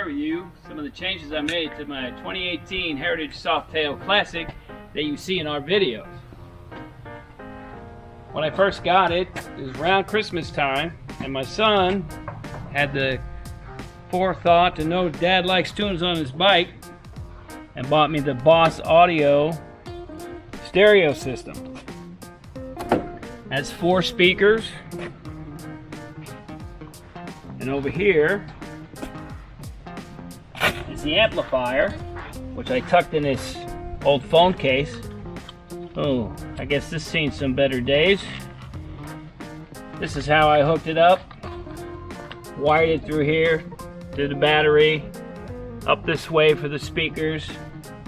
with you some of the changes I made to my 2018 Heritage Softail Classic that you see in our videos. When I first got it, it was around Christmas time, and my son had the forethought to know Dad likes tunes on his bike and bought me the Boss Audio stereo system. That's 4 speakers, and over here is the amplifier, which I tucked in this old phone case. Oh, I guess this has seen some better days. This is how I hooked it up. Wired it through here to the battery, up this way for the speakers,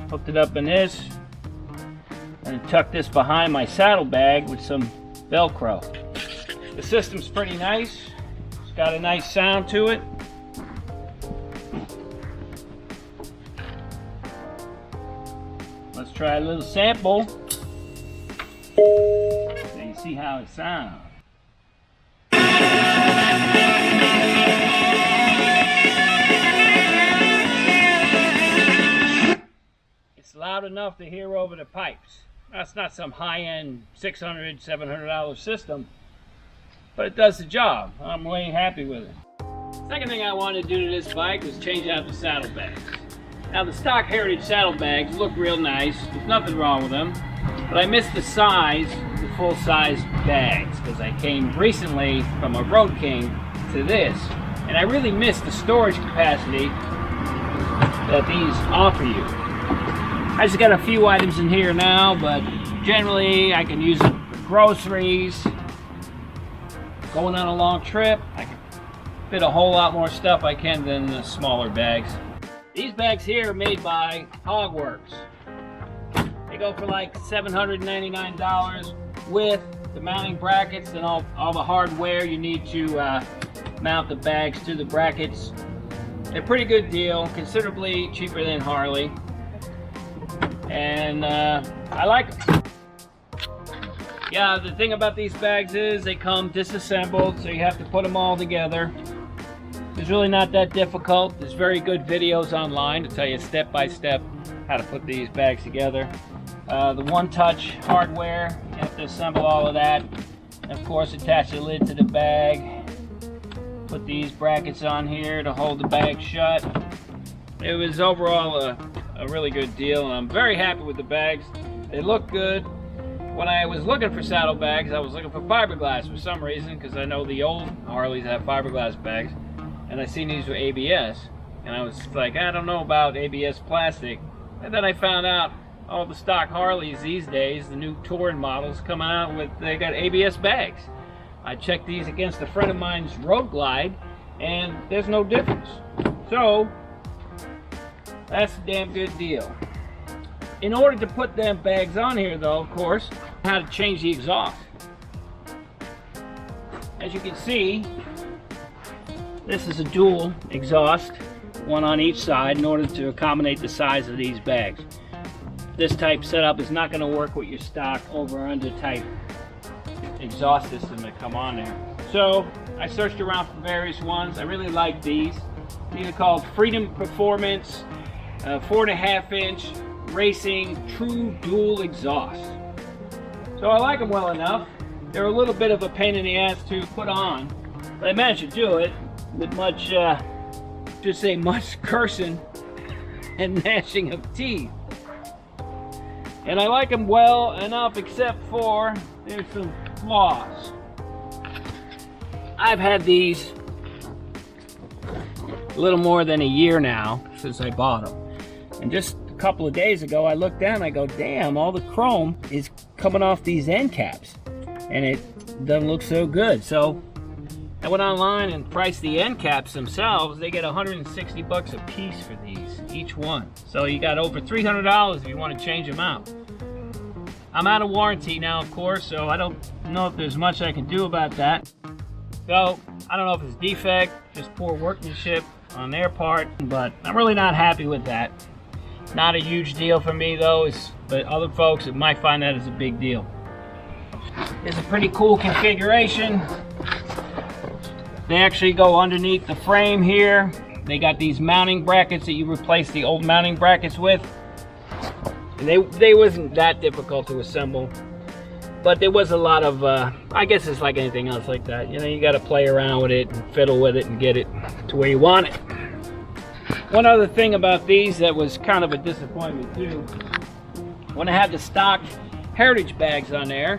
hooked it up in this, and tucked this behind my saddlebag with some Velcro. The system's pretty nice. It's got a nice sound to it. Let's try a little sample so you see how it sounds. It's loud enough to hear over the pipes. That's not some high-end $600, $700 system, but it does the job. I'm way happy with it. Second thing I wanted to do to this bike was change out the saddlebags. Now the stock Heritage saddlebags look real nice. There's nothing wrong with them, but I missed the size, the full-size bags, because I came recently from a Road King to this, and I really missed the storage capacity that these offer you. I just got a few items in here now, but generally I can use it for groceries. Going on a long trip, I can fit a whole lot more stuff I can than the smaller bags. These bags here are made by Hogworkz. They go for like $799 with the mounting brackets and all the hardware you need to mount the bags to the brackets. They're a pretty good deal, considerably cheaper than Harley. And I like them. Yeah, the thing about these bags is they come disassembled, so you have to put them all together. It's really not that difficult. There's very good videos online to tell you step by step how to put these bags together. The one-touch hardware, you have to assemble all of that. And of course, attach the lid to the bag. Put these brackets on here to hold the bag shut. It was overall a really good deal, and I'm very happy with the bags. They look good. When I was looking for saddlebags, I was looking for fiberglass for some reason, because I know the old Harleys have fiberglass bags, and I seen these with ABS, and I was like, I don't know about ABS plastic. And then I found out all the stock Harleys these days, the new touring models coming out with, they got ABS bags. I checked these against a friend of mine's Road Glide, and there's no difference. So that's a damn good deal. In order to put them bags on here though, of course, I had to change the exhaust. As you can see, this is a dual exhaust, one on each side, in order to accommodate the size of these bags. This type setup is not going to work with your stock over under type exhaust system that come on there. So I searched around for various ones. I really like these. These are called Freedom Performance 4.5-inch Racing True Dual Exhaust. So I like them well enough. They're a little bit of a pain in the ass to put on, but I managed to do it with much, just say much cursing and gnashing of teeth. And I like them well enough, except for there's some flaws. I've had these a little more than a year now since I bought them. And just a couple of days ago, I looked down and I go, damn, all the chrome is coming off these end caps. And it doesn't look so good. So I went online and priced the end caps themselves. They get 160 bucks a piece for these, each one. So you got over $300 if you want to change them out. I'm out of warranty now, of course, so I don't know if there's much I can do about that. So I don't know if it's defect, just poor workmanship on their part, but I'm really not happy with that. Not a huge deal for me though, but other folks that might find that as a big deal. It's a pretty cool configuration. They actually go underneath the frame here. They got these mounting brackets that you replace the old mounting brackets with. And they wasn't that difficult to assemble. But there was a lot of, I guess it's like anything else like that. You know, you got to play around with it and fiddle with it and get it to where you want it. One other thing about these that was kind of a disappointment too, when I had the stock Heritage bags on there,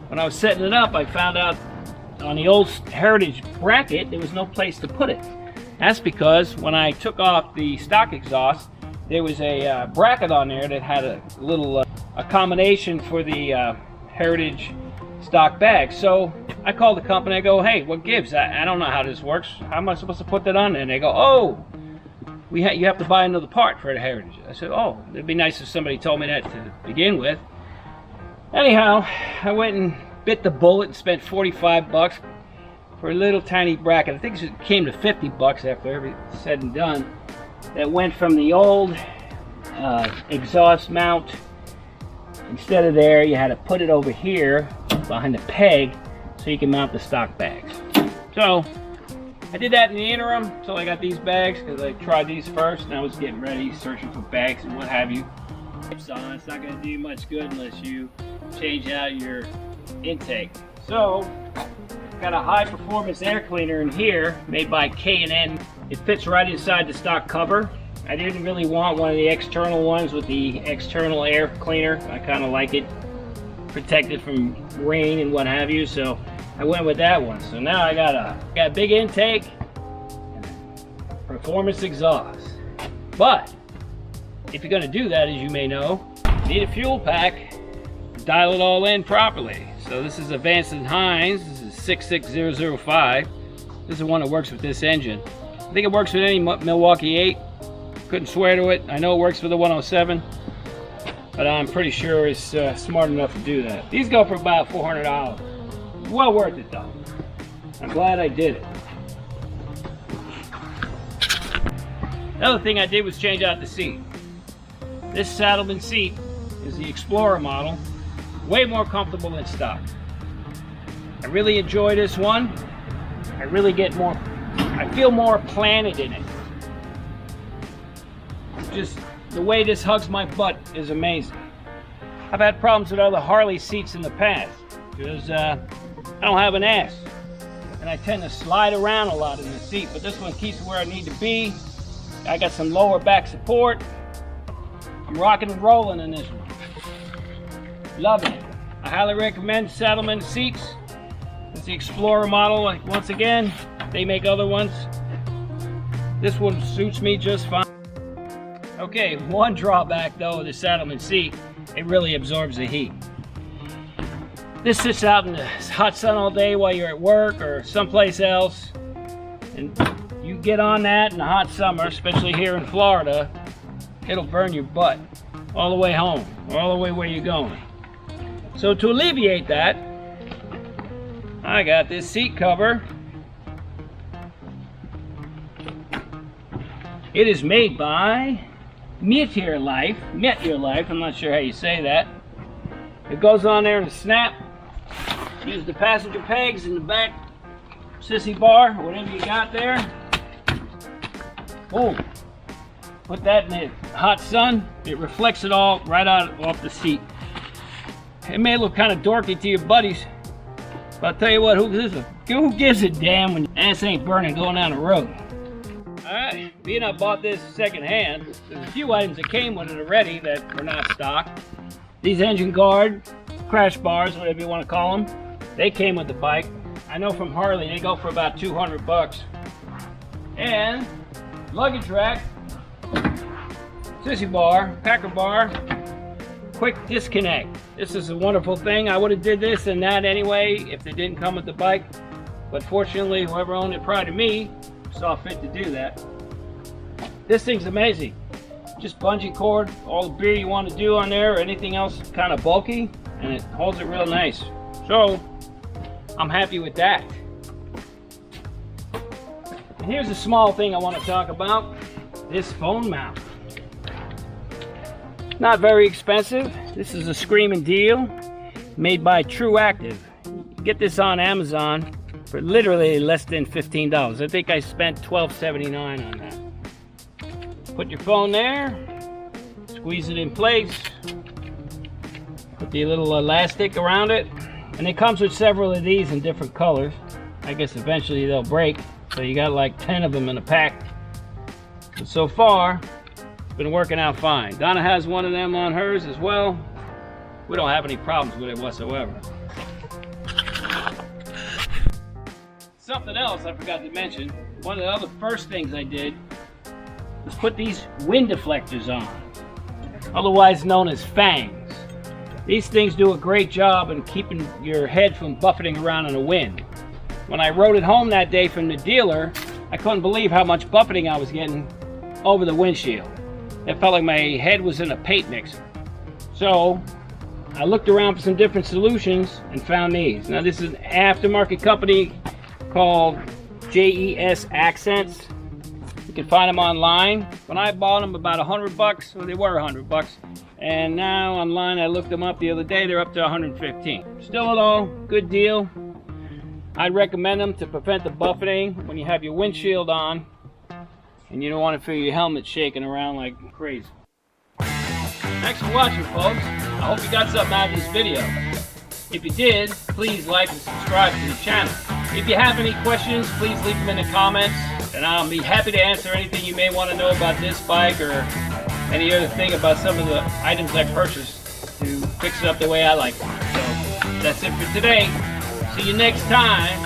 when I was setting it up, I found out on the old Heritage bracket, there was no place to put it. That's because when I took off the stock exhaust, there was a bracket on there that had a little accommodation for the Heritage stock bag. So I called the company. I go, hey, what gives? I don't know how this works. How am I supposed to put that on there? And they go, oh, you have to buy another part for the Heritage. I said, oh, it'd be nice if somebody told me that to begin with. Anyhow, I went and bit the bullet and spent 45 bucks for a little tiny bracket. I think it came to 50 bucks after everything said and done. That went from the old exhaust mount. Instead of there, you had to put it over here behind the peg so you can mount the stock bags. So I did that in the interim until I got these bags, because I tried these first and I was getting ready, searching for bags and what have you. It's not going to do you much good unless you change out your intake. So got a high performance air cleaner in here made by K&N. It fits right inside the stock cover. I didn't really want one of the external ones with the external air cleaner. I kind of like it protected from rain and what have you, so I went with that one. So now I got a big intake and performance exhaust. But if you're going to do that, as you may know, you need a fuel pack to dial it all in properly. So this is a Vance and Hines. This is 66005. This is the one that works with this engine. I think it works with any Milwaukee 8. Couldn't swear to it. I know it works for the 107, but I'm pretty sure it's smart enough to do that. These go for about $400. Well worth it though. I'm glad I did it. Another thing I did was change out the seat. This Saddlemen seat is the Explorer model. Way more comfortable than stock. I really enjoy this one. I feel more planted in it. Just the way this hugs my butt is amazing. I've had problems with other Harley seats in the past because I don't have an ass and I tend to slide around a lot in the seat, but this one keeps where I need to be. I got some lower back support. I'm rocking and rolling in this one. Loving it. I highly recommend Saddlemen seats. It's the Explorer model. Once again, they make other ones. This one suits me just fine. Okay, one drawback though of the Saddlemen seat, it really absorbs the heat. This sits out in the hot sun all day while you're at work or someplace else, and you get on that in the hot summer, especially here in Florida, it'll burn your butt all the way home, or all the way where you're going. So to alleviate that, I got this seat cover. It is made by Meteor Life, I'm not sure how you say that. It goes on there in a snap. Use the passenger pegs in the back sissy bar, whatever you got there. Boom. Put that in the hot sun. It reflects it all right out off the seat. It may look kind of dorky to your buddies, but I'll tell you what, who gives a damn when your ass ain't burning going down the road? Alright, being I bought this secondhand, there's a few items that came with it already that were not stock. These engine guard, crash bars, whatever you want to call them, they came with the bike. I know from Harley they go for about 200 bucks. And luggage rack, sissy bar, packer bar, quick disconnect. This is a wonderful thing. I would have did this and that anyway if they didn't come with the bike, but fortunately whoever owned it prior to me saw fit to do that. This thing's amazing. Just bungee cord, all the beer you want to do on there or anything else kind of bulky, and it holds it real nice. So I'm happy with that. And here's a small thing I want to talk about. This phone mount. Not very expensive. This is a screaming deal made by True Active. Get this on Amazon for literally less than $15. I think I spent $12.79 on that. Put your phone there, squeeze it in place, put the little elastic around it, and it comes with several of these in different colors. I guess eventually they'll break, so you got like 10 of them in a pack. But so far, it's been working out fine. Donna has one of them on hers as well. We don't have any problems with it whatsoever. Something else I forgot to mention, one of the other first things I did was put these wind deflectors on, otherwise known as fangs. These things do a great job in keeping your head from buffeting around in the wind. When I rode it home that day from the dealer, I couldn't believe how much buffeting I was getting over the windshield. It felt like my head was in a paint mixer. So I looked around for some different solutions and found these. Now this is an aftermarket company called JES Accents. You can find them online. When I bought them about $100, well, they were $100, and now online I looked them up the other day, they're up to $115. Still a good deal. I'd recommend them to prevent the buffeting when you have your windshield on and you don't want to feel your helmet shaking around like crazy. Thanks for watching, folks. I hope you got something out of this video. If you did, please like and subscribe to the channel. If you have any questions, please leave them in the comments, and I'll be happy to answer anything you may want to know about this bike or any other thing about some of the items I purchased to fix it up the way I like it. So that's it for today. See you next time.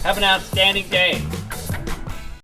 Have an outstanding day.